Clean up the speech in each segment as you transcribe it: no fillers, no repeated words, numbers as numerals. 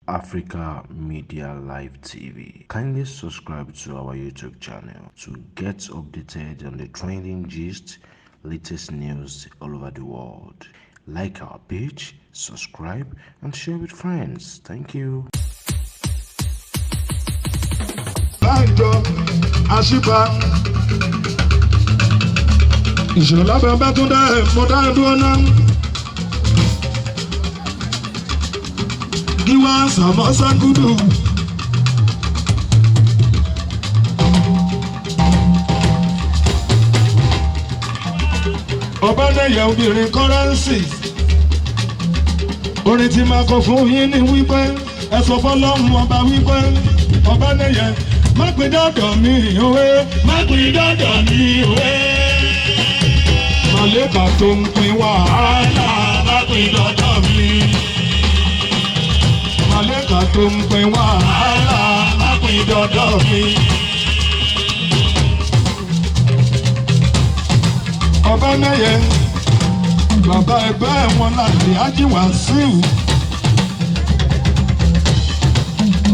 Africa Media Live TV. Kindly subscribe to our YouTube channel to get updated on the trending gist, latest news all over the world. Like our page, subscribe, and share with friends. Thank you. Ìṣọ̀lá bàbá tó dá ẹ̀fọ́ dá dúró náà. Gíwá sàmọ́sá gúdù. Obaneye obìnrin kọ́rẹ́nsì. Orin tí máa kọ fún yín ni wípé ẹ sọ fọ́lọ́run ọba wípé Obaneye má pín dọ́dọ̀ mi òwe. Má pín dọ́dọ̀ mi òwe. Màlẹ́kà tó ń pín wàhálà má pín dọ́dọ̀ mi. Màlẹ́kà tó ń pín wàhálà má pín dọ́dọ̀ mi. Obaneye bàbá ẹgbẹ́ wọn láti ájíwá síù.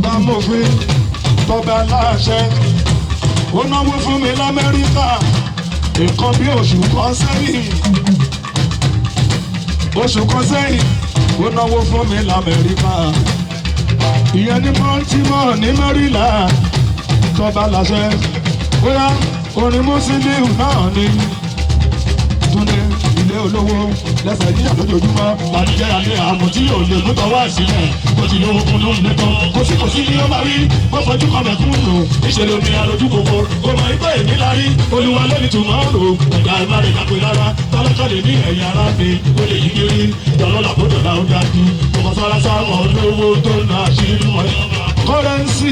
Bámòfin tọ́ba láṣẹ ó náwó fún mi l'Amẹ́ríkà. Nǹkan bí oṣù kan sẹ́yìn ó náwó fún mi l'Amẹ́ríkà. Ìyẹn ní Baltimore ní Maryland. Tọ́ba láṣẹ bóyá orin Musiliu náà ni Túndé ilé olówó lẹ́sẹ̀ yíyà lójoojúmọ́. Bàdíjẹ́ alẹ́ àmọ́ tí yóò lè mú tọwọ́ sílẹ̀. Kò sí lówó kún ló ń lé tán. Kò sí ní ó máa rí. Bó fojú kan mẹ́kún lò. Ìṣèlú ni àròjù kòkó. Ó mọ ìgbé èmi lárí. Olúwa lónìí tùmọ̀ rò. Ọ̀gá ẹ̀ má lè kápẹ́ rárá. Tọ́lọ́kọ́ lè ní ẹ̀yìn ara mi. Ó lè yí kiri. Dọ̀lọ́lá kó dọ̀là ó dájú. Mo kọ́ sára sáwọn olówó tó ń náà ṣí inú wọn. Kọ́rẹ́nsì.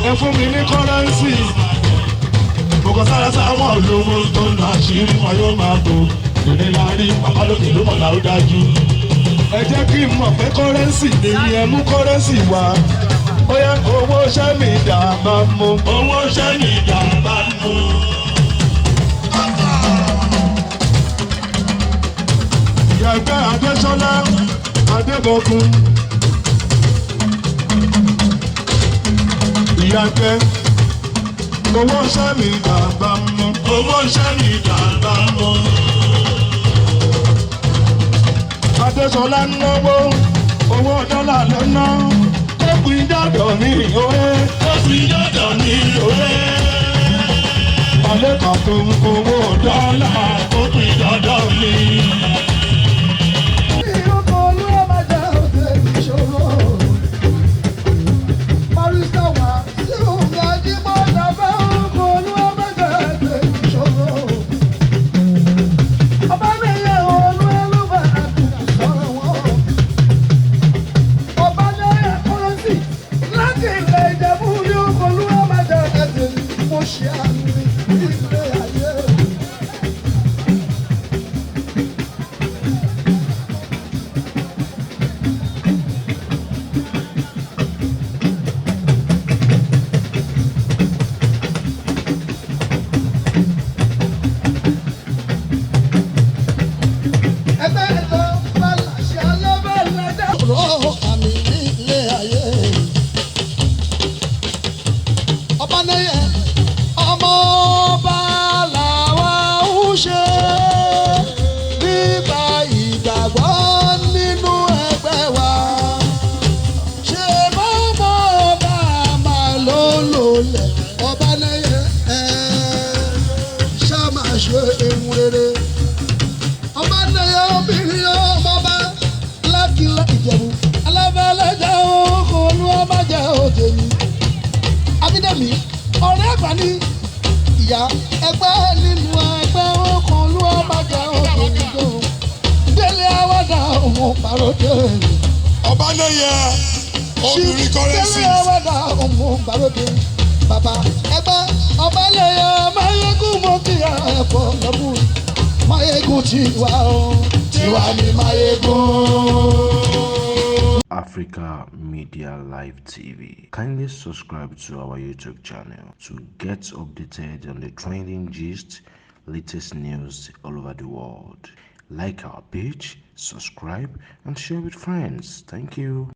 Ẹ fún mi ní kọ́rẹ́nsì. Mo kọ́ sára sáwọn olówó tó ń náà ṣí inú wọn yóò máa bò. Ìrìn láàrin babalókè ló mọ̀ láó dájú. Ẹ jẹ́ kí n mọ̀ pé kọ́rẹ́nsì èyí ẹ mú kọ́rẹ́nsì wá. Ó yẹ owó ṣẹ́ mi dà bá mú. Owó ṣẹ́ mi dà bá mú. Ìyàgbẹ́ Adéṣọlá Adébọ̀kun. Ìyàgbẹ́ owó ṣẹ́ mi dà bá mú. Owó ṣẹ́ mi dà bá mú. Adéṣọlá náwó owó dọ́là ló ná. Ó pín dọ́dọ̀ mi òwe. Ó pín dọ́dọ̀ mi òwe. Màlẹ́kà tó ń owó dọ́là. Ó pín dọ́dọ̀ mi. Obaneye ọmọ ọba làwa ń ṣe nípa ìgbàgbọ́ nínú ẹgbẹ́ wa. Ṣé mọ́mọ́ ọba máa ló lòlẹ̀? Obaneye ṣá máa ṣe ewu rere. Obaneye obìnrin ọmọba lákìlá Ìjẹ̀bú alábẹ́lẹ́jà òkò olú ọba jẹ́ òde mi. Abídẹ́mi ọ̀rẹ́ àgbà ní ìyá ẹgbẹ́ nínú ẹgbẹ́ ọkàn olú ọba jẹ́ òde mi tó. Délé àwàdà ọmọ pàrọ̀dé. Obaneye obìnrin kọ́rẹ́nsì. Délé àwàdà ọmọ pàrọ̀dé. Bàbá ẹgbẹ́ Obaneye máyégún mọ́ kí ẹ̀fọ́ lọ́bùn. Máyégún tiwa o, tiwa ni máyégún. Africa Media Live TV. Kindly subscribe to our YouTube channel to get updated on the trending gist, latest news all over the world. Like our page, subscribe, and share with friends. Thank you.